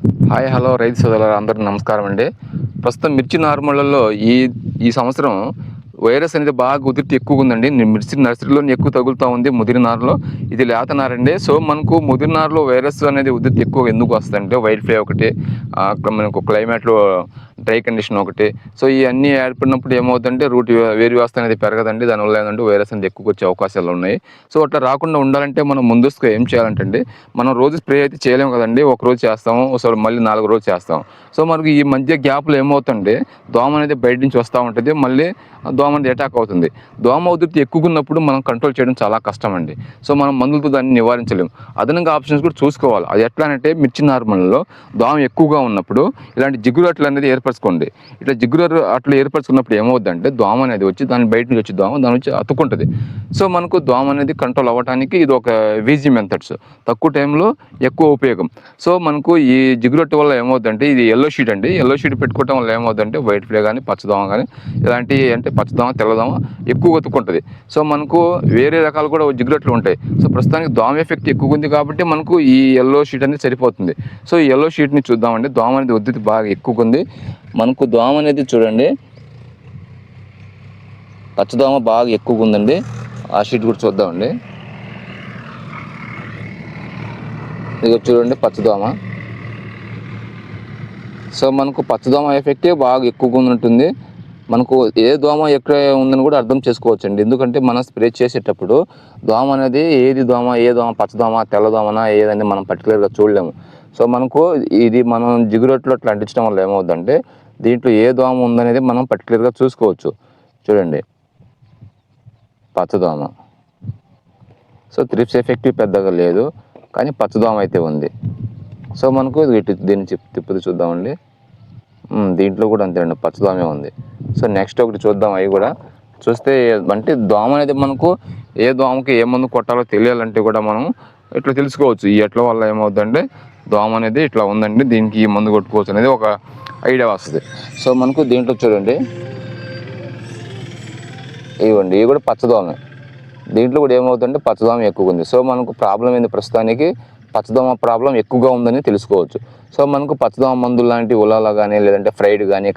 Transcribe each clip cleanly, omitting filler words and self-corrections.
Hi hello రైతు సోదరులారా అందరికీ నమస్కారం అండి. ప్రస్తుతం మిర్చి నారుమళ్ళలో ఈ ఈ సంవత్సరం వైరస్ అనేది బాగా ఉధృతి ఎక్కువగా ఉందండి. మిర్చి నర్సరీలో ఎక్కువ తగులుతూ ఉంది ముదిరి నారులో. ఇది లేత నారండి. సో మనకు ముదిరి నారులో వైరస్ అనేది ఉధృతి ఎక్కువ ఎందుకు వస్తుందంటే వైట్ ఫ్లై ఒకటి, మనకు క్లైమేట్లో డ్రై కండిషన్ ఒకటి. సో ఇవన్నీ ఏర్పడినప్పుడు ఏమవుతుందంటే రూట్ వేరు వ్యవస్థ అనేది పెరగదండి. దానివల్ల ఏంటంటే వైరస్ అనేది ఎక్కువ వచ్చే అవకాశాలు ఉన్నాయి. సో అట్లా రాకుండా ఉండాలంటే మనం ముందస్తుగా ఏం చేయాలంటే మనం రోజు స్ప్రే అయితే చేయలేము కదండి. ఒక రోజు చేస్తాము, ఒకసారి మళ్ళీ 4 రోజులు చేస్తాం. సో మనకి ఈ మధ్య గ్యాప్లో ఏమవుతుందంటే దోమ అనేది బయట నుంచి వస్తూ ఉంటుంది, మళ్ళీ దోమ అనేది అటాక్ అవుతుంది. దోమ ఉధృతి ఎక్కువగా ఉన్నప్పుడు మనం కంట్రోల్ చేయడం చాలా కష్టం అండి. సో మనం మందులతో దాన్ని నివారించలేము. అదనంగా ఆప్షన్స్ కూడా చూసుకోవాలి. అది ఎట్లా అంటే మిర్చి నార్మల్లో దోమ ఎక్కువగా ఉన్నప్పుడు ఇలాంటి జిగురు అట్లు అనేది ఏర్పరచుకోండి. ఇట్లా జిగురు అట్లు ఏర్పరచుకున్నప్పుడు ఏమవుతుందంటే దోమ అనేది వచ్చి దాని బయట నుంచి వచ్చి దోమ దాని నుంచి అతుక్కుంటుంది. సో మనకు దోమ అనేది కంట్రోల్ అవ్వడానికి ఇది ఒక ఈజీ మెథడ్స్, తక్కువ టైంలో ఎక్కువ ఉపయోగం. సో మనకు ఈ జిగురొట్టు వల్ల ఏమవుతుందంటే ఇది ఎల్లో షీట్ అండి. ఎల్లో షీట్ పెట్టుకోవడం వల్ల ఏమవుతుందంటే వైట్ ఫ్లై కానీ పచ్చదోమ కానీ ఇలాంటి అంటే పచ్చదోమ తెల్లదోమ ఎక్కువ ఒత్తుకుంటుంది. సో మనకు వేరే రకాలు కూడా జిగురొట్లు ఉంటాయి. సో ప్రస్తుతానికి దోమ ఎఫెక్ట్ ఎక్కువ ఉంది కాబట్టి మనకు ఈ ఎల్లో షీట్ అనేది సరిపోతుంది. సో ఈ ఎల్లో షీట్ని చూద్దామండి. దోమ అనేది ఉధృతి బాగా ఎక్కువగా ఉంది. మనకు దోమ అనేది చూడండి, పచ్చదోమ బాగా ఎక్కువగా ఉందండి. ఆ షీట్ కూడా చూద్దామండి. ఇదిగో చూడండి పచ్చదోమ. సో మనకు పచ్చదోమ ఎఫెక్టే బాగా ఎక్కువగా ఉంటుంది. మనకు ఏ దోమ ఎక్కడ ఉందని కూడా అర్థం చేసుకోవచ్చండి. ఎందుకంటే మనం స్ప్రే చేసేటప్పుడు దోమ అనేది ఏది దోమ, ఏ దోమ పచ్చదోమ తెల్లదోమనా ఏదని మనం పర్టికులర్గా చూడలేము. సో మనకు ఇది మనం జిగురొట్లు అట్లా అంటించడం వల్ల ఏమవుతుందంటే దీంట్లో ఏ దోమ ఉందనేది మనం పర్టికులర్గా చూసుకోవచ్చు. చూడండి పచ్చదోమ. సో త్రిప్స్ ఎఫెక్టివ్ పెద్దగా లేదు, కానీ పచ్చదోమ అయితే ఉంది. సో మనకు దీన్ని తిప్పుతూ చూద్దామండి. దీంట్లో కూడా అంతేనండి, పచ్చదోమే ఉంది. సో నెక్స్ట్ ఒకటి చూద్దాం. అవి కూడా చూస్తే అంటే దోమ అనేది మనకు ఏ దోమకి ఏ మందు కొట్టాలో తెలియాలంటే కూడా మనం ఇట్లా తెలుసుకోవచ్చు. ఈ ఎట్ల వల్ల ఏమవుతుందంటే దోమ అనేది ఇట్లా ఉందండి, దీనికి ఈ మందు కొట్టుకోవచ్చు అనేది ఒక ఐడియా వస్తుంది. సో మనకు దీంట్లో చూడండి, ఇవ్వండి ఇవి కూడా పచ్చదోమే. దీంట్లో కూడా ఏమవుతుందంటే పచ్చదోమ ఎక్కువగా ఉంది. సో మనకు ప్రాబ్లం ఏంది, ప్రస్తుతానికి పచ్చదోమ ప్రాబ్లం ఎక్కువగా ఉందని తెలుసుకోవచ్చు. సో మనకు పచ్చదోమ మందులు లాంటి ఉలాలా కానీ లేదంటే ఫ్రైడ్ కానీ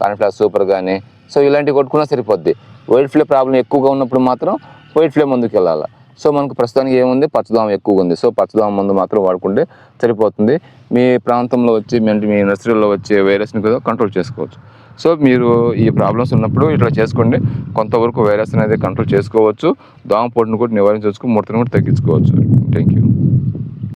కాన్ఫ్లవర్ సూపర్ కానీ సో ఇలాంటివి కొట్టుకున్నా సరిపోద్ది. వైట్ ఫ్లై ప్రాబ్లం ఎక్కువగా ఉన్నప్పుడు మాత్రం వైట్ ఫ్లై మందుకి వెళ్ళాలి. సో మనకు ప్రస్తుతానికి ఏముంది, పచ్చదోమ ఎక్కువగా ఉంది. సో పచ్చదోమ మందు మాత్రం వాడుకుంటే సరిపోతుంది. మీ ప్రాంతంలో వచ్చి మీ నర్సరీలో వచ్చే వైరస్ని కూడా కంట్రోల్ చేసుకోవచ్చు. సో మీరు ఈ ప్రాబ్లమ్స్ ఉన్నప్పుడు ఇట్లా చేసుకోండి. కొంతవరకు వైరస్ అనేది కంట్రోల్ చేసుకోవచ్చు. దోమ పోటును కూడా నివారించవచ్చు, ముడతను కూడా తగ్గించుకోవచ్చు. Thank you.